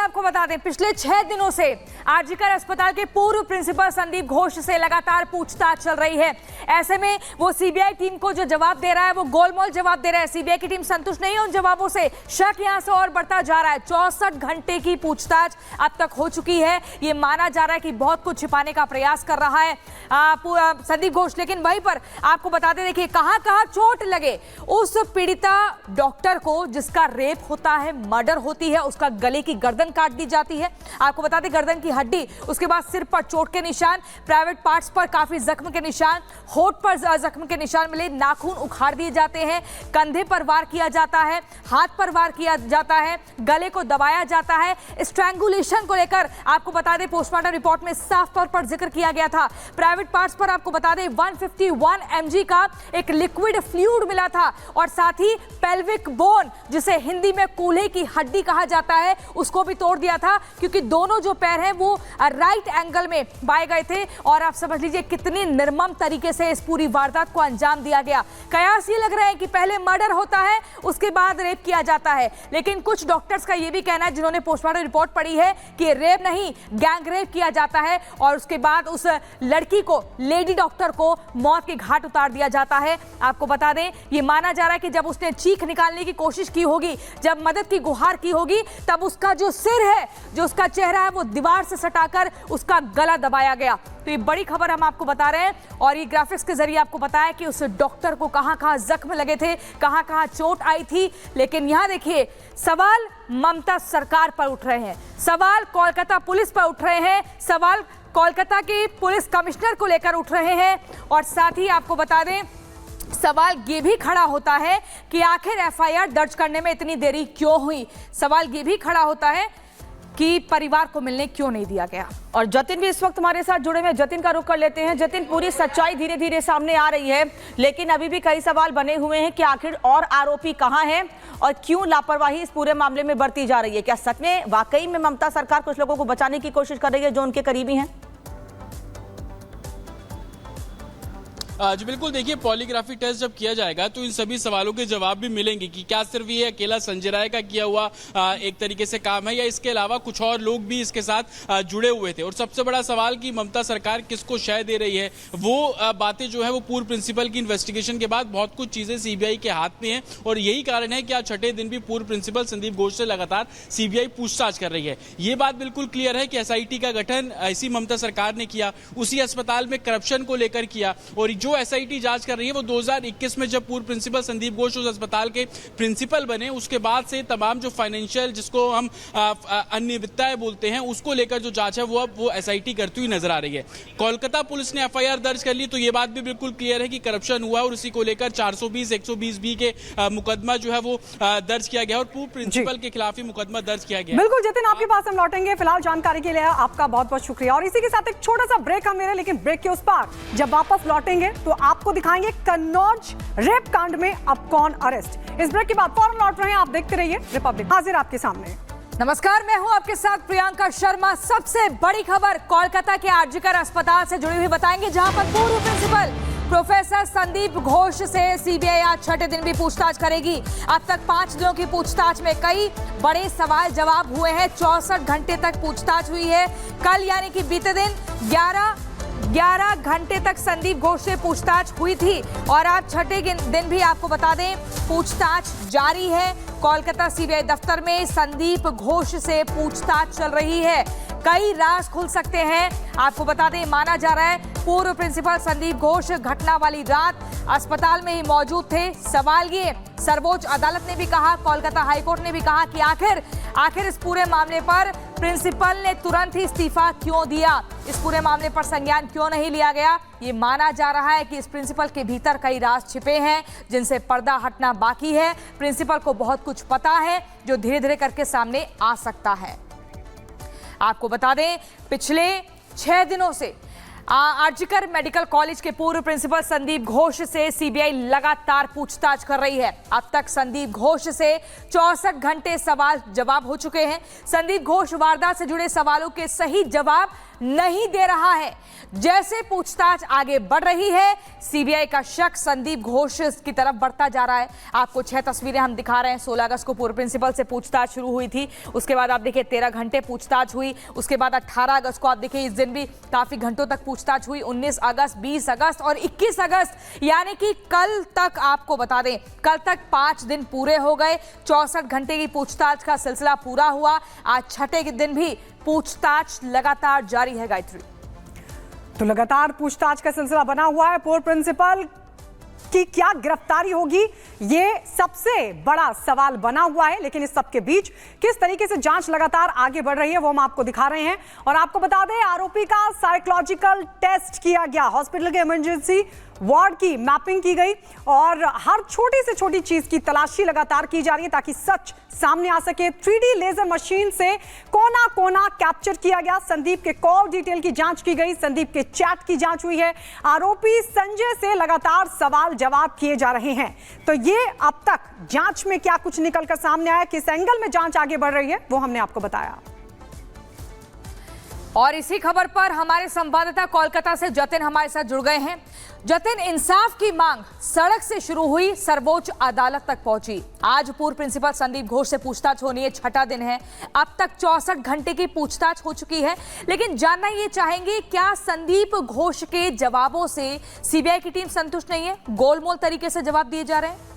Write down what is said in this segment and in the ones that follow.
आपको बता दें, पिछले 6 दिनों से आरजीकर अस्पताल के पूर्व प्रिंसिपल संदीप घोष से लगातार पूछताछ चल रही है। ऐसे में वो सीबीआई टीम को जो जवाब दे रहा है वो गोलमोल जवाब दे रहा है। सीबीआई की टीम संतुष्ट नहीं है उन जवाबों से, शक यहां से और बढ़ता जा रहा है। 64 घंटे की पूछताछ अब तक हो चुकी है। ये माना जा रहा है कि बहुत कुछ छिपाने का प्रयास कर रहा है संदीप घोष। लेकिन वहीं पर आपको बता दें, देखिए कहां कहां चोट लगे उस पीड़िता डॉक्टर को जिसका रेप होता है, मर्डर होती है, उसका गले की गर्दन काट दी जाती है। आपको बता दें गर्दन की हड्डी, उसके बाद सिर पर चोट के निशान, प्राइवेट पार्ट्स पर काफी जख्म के निशान, होठ पर जख्म के निशान मिले, नाखून उखाड़ दिए जाते हैं, कंधे पर वार किया जाता है, हाथ पर वार किया जाता है, गले को दबाया जाता है। स्ट्रैंगुलेशन को लेकर आपको बता दें पोस्टमार्टम रिपोर्ट में साफ तौर पर जिक्र किया गया था। प्राइवेट पार्ट्स पर आपको बता दें 151 mg का एक लिक्विड फ्लूइड मिला था और साथ ही पेल्विक बोन, जिसे हिंदी में कूल्हे की हड्डी कहा जाता है, उसको भी तोड़ दिया था क्योंकि दोनों जो पैर हैं वो राइट एंगल में पाए गए थे। और आप समझ लीजिए कितनी निर्मम तरीके से इस पूरी वारदात को अंजाम दिया गया। कयास ये लग रहा है कि पहले मर्डर होता है उसके बाद रेप किया जाता है, लेकिन कुछ डॉक्टर्स का ये भी कहना है जिन्होंने पोस्टमार्टम रिपोर्ट पढ़ी है कि रेप नहीं, गैंग रेप किया जाता है और उसके बाद उस लड़की को, लेडी डॉक्टर को मौत के घाट उतार दिया जाता है। आपको बता दें ये माना जा रहा है कि जब उसने चीख निकालने की कोशिश की होगी, जब मदद की गुहार की होगी, तब उसका जो सिर है, जो उसका चेहरा है, वो दीवार से सटाकर उसका गला दबाया गया। तो ये बड़ी खबर हम आपको बता रहे हैं और ये ग्राफिक्स के जरिए आपको बताया कि उस डॉक्टर को कहां-कहां जख्म लगे थे, कहां-कहां चोट आई थी। लेकिन यहां देखिए सवाल ममता सरकार पर उठ रहे हैं, सवाल कोलकाता पुलिस पर उठ रहे हैं, सवाल कोलकाता के पुलिस कमिश्नर को लेकर उठ रहे हैं और साथ ही आपको बता दें सवाल ये भी खड़ा होता है कि आखिर एफआईआर दर्ज करने में इतनी देरी क्यों हुई। सवाल ये भी खड़ा होता है कि परिवार को मिलने क्यों नहीं दिया गया। और जतिन भी इस वक्त हमारे साथ जुड़े हुए, जतिन का रुख कर लेते हैं। जतिन, पूरी सच्चाई धीरे धीरे सामने आ रही है, लेकिन अभी भी कई सवाल बने हुए हैं कि आखिर और आरोपी कहां हैं और क्यों लापरवाही इस पूरे मामले में बरती जा रही है। क्या सच में वाकई में ममता सरकार कुछ लोगों को बचाने की कोशिश कर रही है जो उनके करीबी हैं? जी बिल्कुल, देखिए पॉलीग्राफी टेस्ट जब किया जाएगा तो इन सभी सवालों के जवाब भी मिलेंगे कि क्या सिर्फ ये अकेला संजय राय का किया हुआ एक तरीके से काम है या इसके अलावा कुछ और लोग भी इसके साथ जुड़े हुए थे। और सबसे बड़ा सवाल कि ममता सरकार किसको शय दे रही है, वो बातें जो है वो पूर्व प्रिंसिपल की इन्वेस्टिगेशन के बाद बहुत कुछ चीजें सीबीआई के हाथ में है और यही कारण है कि आज छठे दिन भी पूर्व प्रिंसिपल संदीप घोष से लगातार सीबीआई पूछताछ कर रही है। ये बात बिल्कुल क्लियर है कि एसआईटी का गठन इसी ममता सरकार ने किया, उसी अस्पताल में करप्शन को लेकर किया और जो एसआईटी जांच कर रही है वो 2021 में जब पूर्व प्रिंसिपल संदीप घोष उस अस्पताल के प्रिंसिपल बने उसके बाद से तमाम जो फाइनेंशियल, जिसको हम अनियमितताएं बोलते हैं, उसको लेकर जो जांच है वो अब वो एसआईटी करती हुई नजर आ रही है। कोलकाता पुलिस ने एफआईआर दर्ज कर ली तो ये बात भी बिल्कुल क्लियर है कि करप्शन हुआ और उसी को लेकर 420, 120B के मुकदमा जो है वो दर्ज किया गया और पूर्व प्रिंसिपल के खिलाफ ही मुकदमा दर्ज किया गया। बिल्कुल जतिन, आपके पास हम लौटेंगे। फिलहाल जानकारी के लिए आपका बहुत बहुत शुक्रिया और इसी के साथ एक छोटा सा ब्रेक हम ले रहे हैं, लेकिन ब्रेक के उस पार जब वापस लौटेंगे तो आपको दिखाएंगे कन्नौज रेप कांड में अब कौन अरेस्ट। इस ब्रेक के बाद फौरन लौट रहे हैं, आप देखते रहिए रिपब्लिक, हाजिर आपके सामने। नमस्कार, मैं हूं आपके साथ प्रियंका शर्मा। सबसे बड़ी खबर कोलकाता के आरजीकर अस्पताल से जुड़ी हुई बताएंगे, जहां पर पूर्व प्रिंसिपल प्रोफेसर संदीप घोष से सीबीआई आज छठे दिन भी पूछताछ करेगी। अब तक 5 दिनों की पूछताछ में कई बड़े सवाल जवाब हुए हैं। 64 घंटे तक पूछताछ हुई है। कल यानी कि बीते दिन 11 घंटे तक संदीप घोष से पूछताछ हुई थी और आज छठे दिन भी आपको बता दें पूछताछ जारी है। कोलकाता सीबीआई दफ्तर में संदीप घोष से पूछताछ चल रही है। कई राज खुल सकते हैं। आपको बता दें माना जा रहा है पूर्व प्रिंसिपल संदीप घोष घटना वाली रात अस्पताल में ही मौजूद थे। सवाल ये, सर्वोच्च अदालत ने भी कहा, कोलकाता हाईकोर्ट ने भी कहा कि आखिर इस पूरे मामले पर प्रिंसिपल ने तुरंत ही इस्तीफा क्यों दिया, इस पूरे मामले पर संज्ञान क्यों नहीं लिया गया। ये माना जा रहा है कि इस प्रिंसिपल के भीतर कई राज छिपे हैं जिनसे पर्दा हटना बाकी है। प्रिंसिपल को बहुत कुछ पता है जो धीरे धीरे करके सामने आ सकता है। आपको बता दें पिछले 6 दिनों से आरजीकर मेडिकल कॉलेज के पूर्व प्रिंसिपल संदीप घोष से सीबीआई लगातार पूछताछ कर रही है। अब तक संदीप घोष से 64 घंटे सवाल जवाब हो चुके हैं। संदीप घोष वारदात से जुड़े सवालों के सही जवाब नहीं दे रहा है। जैसे पूछताछ आगे बढ़ रही है, सीबीआई का शक संदीप घोष की तरफ बढ़ता जा रहा है। आपको 6 तस्वीरें हम दिखा रहे हैं। 16 अगस्त को पूर्व प्रिंसिपल से पूछताछ शुरू हुई थी, उसके बाद आप देखिए 13 घंटे पूछताछ हुई, उसके बाद 18 अगस्त को आप देखिए इस दिन भी काफी घंटों तक पूछताछ हुई, 19 अगस्त, 20 अगस्त और 21 अगस्त, यानी कि कल तक आपको बता दें, कल तक 5 दिन पूरे हो गए। 64 घंटे की पूछताछ का सिलसिला पूरा हुआ। आज छठे के दिन भी पूछताछ लगातार जारी है। गायत्री, तो लगातार पूछताछ का सिलसिला बना हुआ है। पूर्व प्रिंसिपल की क्या गिरफ्तारी होगी, ये सबसे बड़ा सवाल बना हुआ है। लेकिन इस सबके बीच किस तरीके से जांच लगातार आगे बढ़ रही है वो हम आपको दिखा रहे हैं। और आपको बता दें, आरोपी का साइकोलॉजिकल टेस्ट किया गया, हॉस्पिटल के इमरजेंसी वार्ड की मैपिंग की गई और हर छोटी से छोटी चीज की तलाशी लगातार की जा रही है ताकि सच सामने आ सके। 3D लेजर मशीन से कोना कोना कैप्चर किया गया। संदीप के कॉल डिटेल की जांच की गई, संदीप के चैट की जांच हुई है। आरोपी संजय से लगातार सवाल जवाब किए जा रहे हैं। तो ये अब तक जांच में क्या कुछ निकलकर सामने आया, किस एंगल में जांच आगे बढ़ रही है, वो हमने आपको बताया। और इसी खबर पर हमारे संवाददाता कोलकाता से जतिन हमारे साथ जुड़ गए हैं। जतिन, इंसाफ की मांग सड़क से शुरू हुई, सर्वोच्च अदालत तक पहुंची। आज पूर्व प्रिंसिपल संदीप घोष से पूछताछ होनी है, छठा दिन है। अब तक 64 घंटे की पूछताछ हो चुकी है। लेकिन जानना ये चाहेंगे, क्या संदीप घोष के जवाबों से सीबीआई की टीम संतुष्ट नहीं है? गोलमोल तरीके से जवाब दिए जा रहे हैं।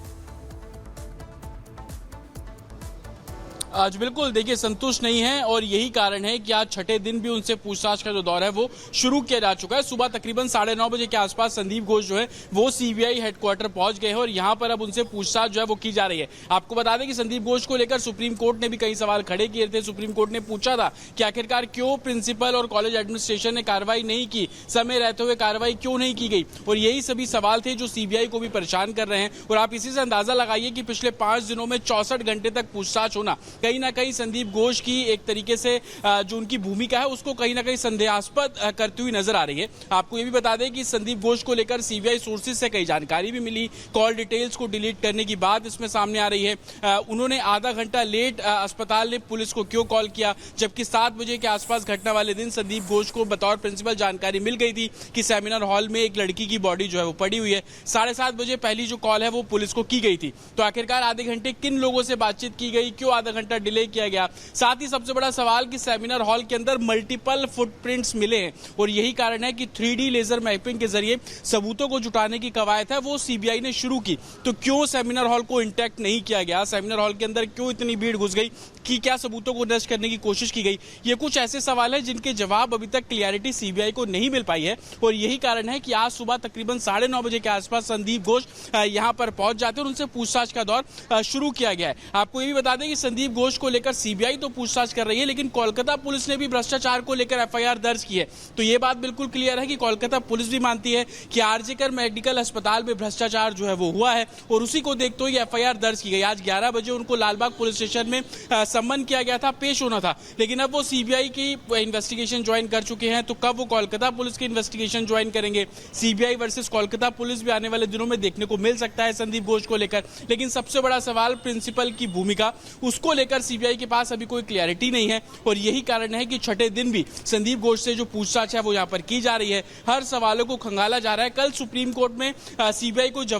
आज बिल्कुल देखिए संतुष्ट नहीं है और यही कारण है कि आज छठे दिन भी उनसे पूछताछ का जो दौर है वो शुरू किया जा चुका है। सुबह तकरीबन 9:30 बजे के आसपास संदीप घोष जो है वो सीबीआई हेडक्वार्टर पहुंच गए हैं और यहां पर अब उनसे पूछताछ जो है वो की जा रही है। आपको बता दें कि संदीप घोष को लेकर सुप्रीम कोर्ट ने भी कई सवाल खड़े किए थे। सुप्रीम कोर्ट ने पूछा था कि आखिरकार क्यों प्रिंसिपल और कॉलेज एडमिनिस्ट्रेशन ने कार्रवाई नहीं की, समय रहते हुए कार्रवाई क्यों नहीं की गई, और यही सभी सवाल थे जो सीबीआई को भी परेशान कर रहे हैं। और आप इसी से अंदाजा लगाइए कि पिछले 5 दिनों में 64 घंटे तक पूछताछ होना कहीं ना कहीं संदीप घोष की एक तरीके से जो उनकी भूमिका है उसको कहीं ना कहीं संदेहास्पद करती हुई नजर आ रही है। आपको ये भी बता दें कि संदीप घोष को लेकर सीबीआई सोर्सेज से कई जानकारी भी मिली। कॉल डिटेल्स को डिलीट करने की बात इसमें सामने आ रही है। उन्होंने आधा घंटा लेट अस्पताल ने पुलिस को क्यों कॉल किया, जबकि 7 बजे के आसपास घटना वाले दिन संदीप घोष को बतौर प्रिंसिपल जानकारी मिल गई थी कि सेमिनार हॉल में एक लड़की की बॉडी जो है वो पड़ी हुई है। 7:30 बजे पहली जो कॉल है वो पुलिस को की गई थी। तो आखिरकार आधे घंटे किन लोगों से बातचीत की गई, क्यों आधा घंटा डिले किया गया? साथ ही सबसे बड़ा सवाल कि सेमिनार हॉल के अंदर मल्टीपल फुटप्रिंट्स मिले हैं और यही कारण है कि 3D लेजर मैपिंग के जरिए सबूतों को जुटाने की कवायद है वो सीबीआई ने शुरू की। तो क्यों सेमिनार हॉल को इंटैक्ट नहीं किया गया, सेमिनार हॉल के अंदर क्यों इतनी भीड़ घुस गई, कि क्या सबूतों को नष्ट करने की कोशिश की गई? ये कुछ ऐसे सवाल हैं जिनके जवाब अभी तक क्लियरिटी सीबीआई को नहीं मिल पाई है और यही कारण है कि आज सुबह तकरीबन 9:30 बजे के आसपास संदीप घोष यहां पर पहुंच जाते हैं और उनसे पूछताछ का दौर शुरू किया गया है। आपको ये भी बता दें कि संदीप घोष को लेकर सीबीआई तो पूछताछ कर रही है, लेकिन कोलकाता पुलिस ने भी भ्रष्टाचार को लेकर एफआईआर दर्ज की है। तो ये बात बिल्कुल क्लियर है कि कोलकाता पुलिस भी मानती है कि आरजीकर मेडिकल अस्पताल में भ्रष्टाचार जो है वो हुआ है और उसी को देखते हुए एफआईआर दर्ज की गई। आज 11 बजे उनको लालबाग पुलिस स्टेशन में सम्मन किया गया था, पेश होना था, लेकिन अब वो सीबीआई की इन्वेस्टिगेशन ज्वाइन कर चुके हैं। तो कब वो कोलकाता पुलिस की इन्वेस्टिगेशन ज्वाइन करेंगे, सीबीआई वर्सेस कोलकाता पुलिस भी आने वाले दिनों में देखने को मिल सकता है संदीप घोष को लेकर। लेकिन सबसे बड़ा सवाल प्रिंसिपल की भूमिका, उसको लेकर सीबीआई के पास अभी कोई क्लियरिटी नहीं है और यही कारण है कि छठे दिन भी संदीप घोष से जो पूछताछ है वो यहां पर की जा रही है। हर सवालों को खंगाला जा रहा है। कल सुप्रीम कोर्ट में सीबीआई को जवाब